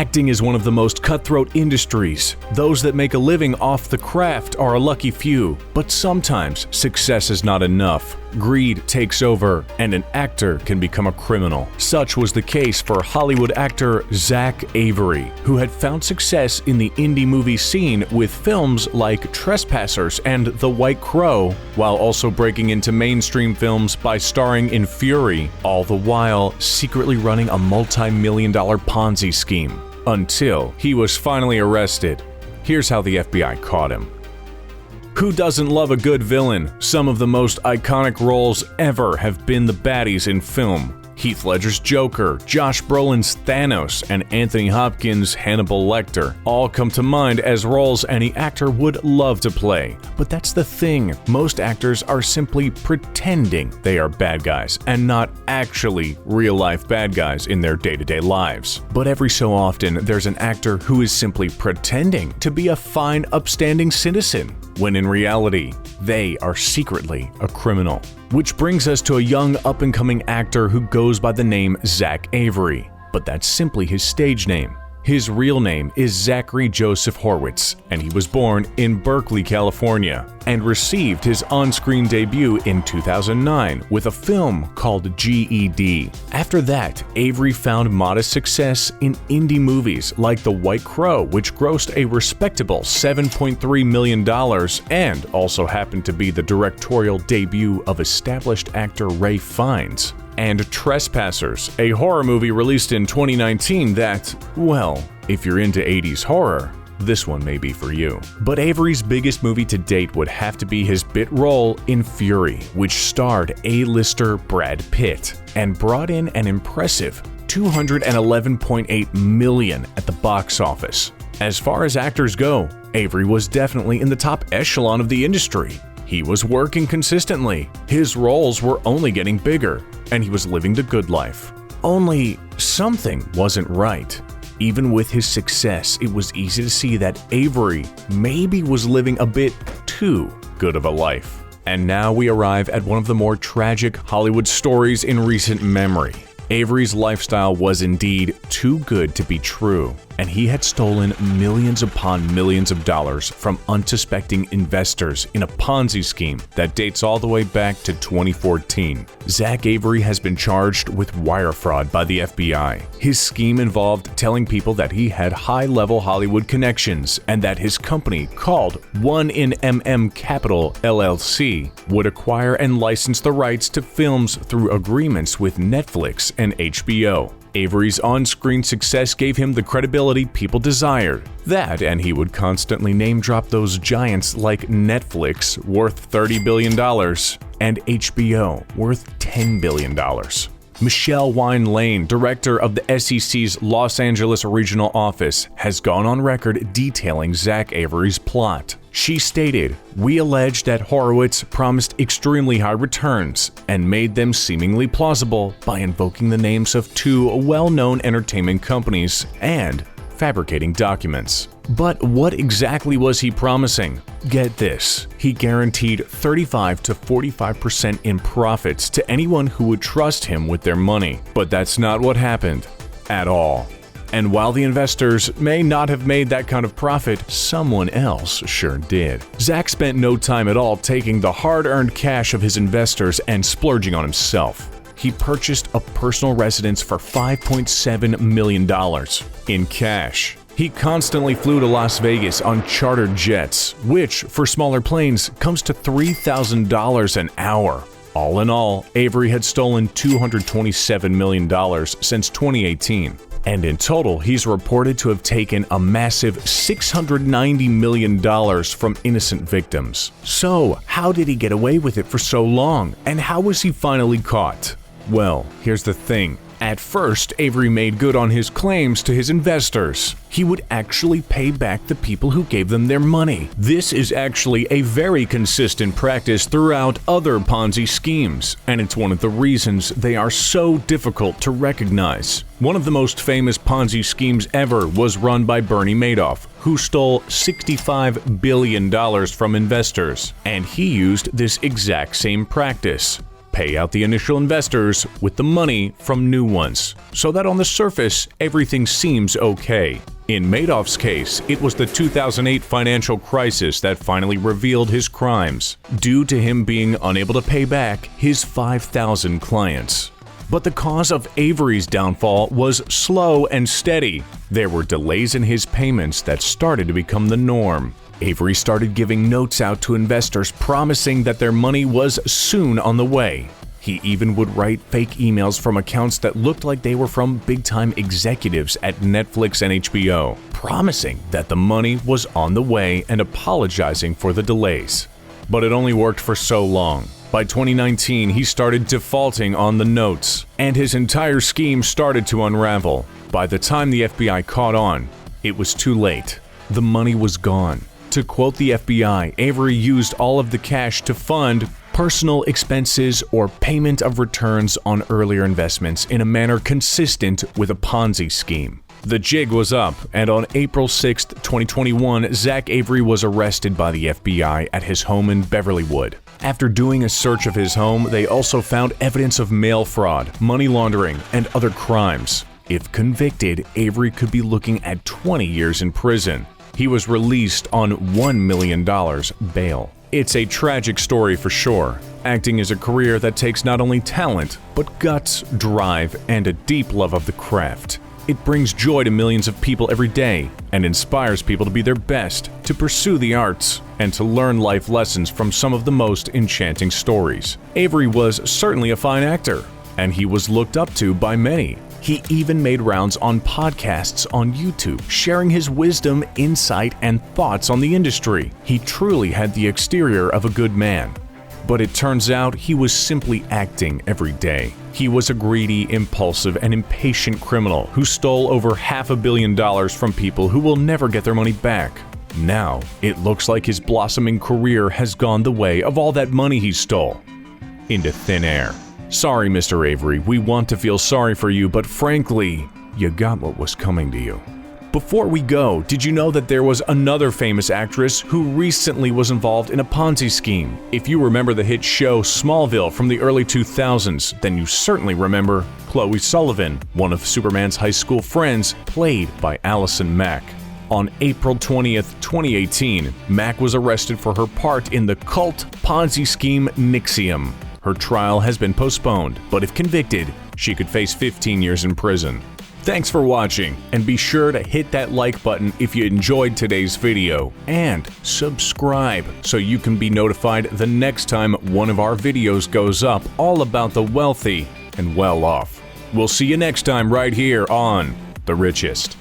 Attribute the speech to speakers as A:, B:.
A: Acting is one of the most cutthroat industries. Those that make a living off the craft are a lucky few, but sometimes success is not enough. Greed takes over, and an actor can become a criminal. Such was the case for Hollywood actor Zach Avery, who had found success in the indie movie scene with films like Trespassers and The White Crow, while also breaking into mainstream films by starring in Fury, all the while secretly running a multi-million-dollar Ponzi scheme. Until he was finally arrested. Here's how the FBI caught him. Who doesn't love a good villain? Some of the most iconic roles ever have been the baddies in film. Heath Ledger's Joker, Josh Brolin's Thanos, and Anthony Hopkins' Hannibal Lecter all come to mind as roles any actor would love to play. But that's the thing, most actors are simply pretending they are bad guys and not actually real-life bad guys in their day-to-day lives. But every so often, there's an actor who is simply pretending to be a fine, upstanding citizen, when in reality, they are secretly a criminal. Which brings us to a young up-and-coming actor who goes by the name Zach Avery, but that's simply his stage name. His real name is Zachary Joseph Horwitz, and he was born in Berkeley, California, and received his on-screen debut in 2009 with a film called GED. After that, Avery found modest success in indie movies like The White Crow, which grossed a respectable $7.3 million and also happened to be the directorial debut of established actor Ralph Fiennes. And Trespassers, a horror movie released in 2019 that, well, if you're into 80s horror, this one may be for you. But Avery's biggest movie to date would have to be his bit role in Fury, which starred A-lister Brad Pitt and brought in an impressive $211.8 million at the box office. As far as actors go, Avery was definitely in the top echelon of the industry. He was working consistently, his roles were only getting bigger, and he was living the good life. Only something wasn't right. Even with his success, it was easy to see that Avery maybe was living a bit too good of a life. And now we arrive at one of the more tragic Hollywood stories in recent memory. Avery's lifestyle was indeed too good to be true, and he had stolen millions upon millions of dollars from unsuspecting investors in a Ponzi scheme that dates all the way back to 2014. Zach Avery has been charged with wire fraud by the FBI. His scheme involved telling people that he had high-level Hollywood connections and that his company, called 1in Capital LLC, would acquire and license the rights to films through agreements with Netflix and HBO. Avery's on-screen success gave him the credibility people desired. That, and he would constantly name-drop those giants like Netflix, worth $30 billion, and HBO, worth $10 billion. Michelle Wine Lane, director of the SEC's Los Angeles regional office, has gone on record detailing Zach Avery's plot. She stated, "We allege that Horowitz promised extremely high returns and made them seemingly plausible by invoking the names of two well-known entertainment companies and fabricating documents." But what exactly was he promising? Get this, he guaranteed 35 to 45% in profits to anyone who would trust him with their money. But that's not what happened at all. And while the investors may not have made that kind of profit, someone else sure did. Zach spent no time at all taking the hard-earned cash of his investors and splurging on himself. He purchased a personal residence for $5.7 million in cash. He constantly flew to Las Vegas on chartered jets, which, for smaller planes, comes to $3,000 an hour. All in all, Avery had stolen $227 million since 2018. And in total, he's reported to have taken a massive $690 million from innocent victims. So, how did he get away with it for so long? And how was he finally caught? Well, here's the thing. At first, Avery made good on his claims to his investors. He would actually pay back the people who gave them their money. This is actually a very consistent practice throughout other Ponzi schemes, and it's one of the reasons they are so difficult to recognize. One of the most famous Ponzi schemes ever was run by Bernie Madoff, who stole $65 billion from investors, and he used this exact same practice. pay out the initial investors with the money from new ones, so that on the surface, everything seems okay. In Madoff's case, it was the 2008 financial crisis that finally revealed his crimes, due to him being unable to pay back his 5,000 clients. But the cause of Avery's downfall was slow and steady. There were delays in his payments that started to become the norm. Avery started giving notes out to investors promising that their money was soon on the way. He even would write fake emails from accounts that looked like they were from big-time executives at Netflix and HBO, promising that the money was on the way and apologizing for the delays. But it only worked for so long. By 2019, he started defaulting on the notes, and his entire scheme started to unravel. By the time the FBI caught on, it was too late. The money was gone. To quote the FBI, Avery used all of the cash to fund personal expenses or payment of returns on earlier investments in a manner consistent with a Ponzi scheme. The jig was up, and on April 6, 2021, Zach Avery was arrested by the FBI at his home in Beverlywood. After doing a search of his home, they also found evidence of mail fraud, money laundering, and other crimes. If convicted, Avery could be looking at 20 years in prison. He was released on $1 million bail. It's a tragic story for sure. Acting is a career that takes not only talent, but guts, drive, and a deep love of the craft. It brings joy to millions of people every day and inspires people to be their best, to pursue the arts, and to learn life lessons from some of the most enchanting stories. Avery was certainly a fine actor, and he was looked up to by many. He even made rounds on podcasts on YouTube, sharing his wisdom, insight, and thoughts on the industry. He truly had the exterior of a good man. But it turns out he was simply acting every day. He was a greedy, impulsive, and impatient criminal who stole over $500 million from people who will never get their money back. Now, it looks like his blossoming career has gone the way of all that money he stole into thin air. Sorry, Mr. Avery, we want to feel sorry for you, but frankly, you got what was coming to you. Before we go, did you know that there was another famous actress who recently was involved in a Ponzi scheme? If you remember the hit show Smallville from the early 2000s, then you certainly remember Chloe Sullivan, one of Superman's high school friends, played by Allison Mack. On April 20th, 2018, Mack was arrested for her part in the cult Ponzi scheme NXIVM. Her trial has been postponed, but if convicted, she could face 15 years in prison. Thanks for watching, and be sure to hit that like button if you enjoyed today's video, and subscribe so you can be notified the next time one of our videos goes up all about the wealthy and well-off. We'll see you next time right here on The Richest.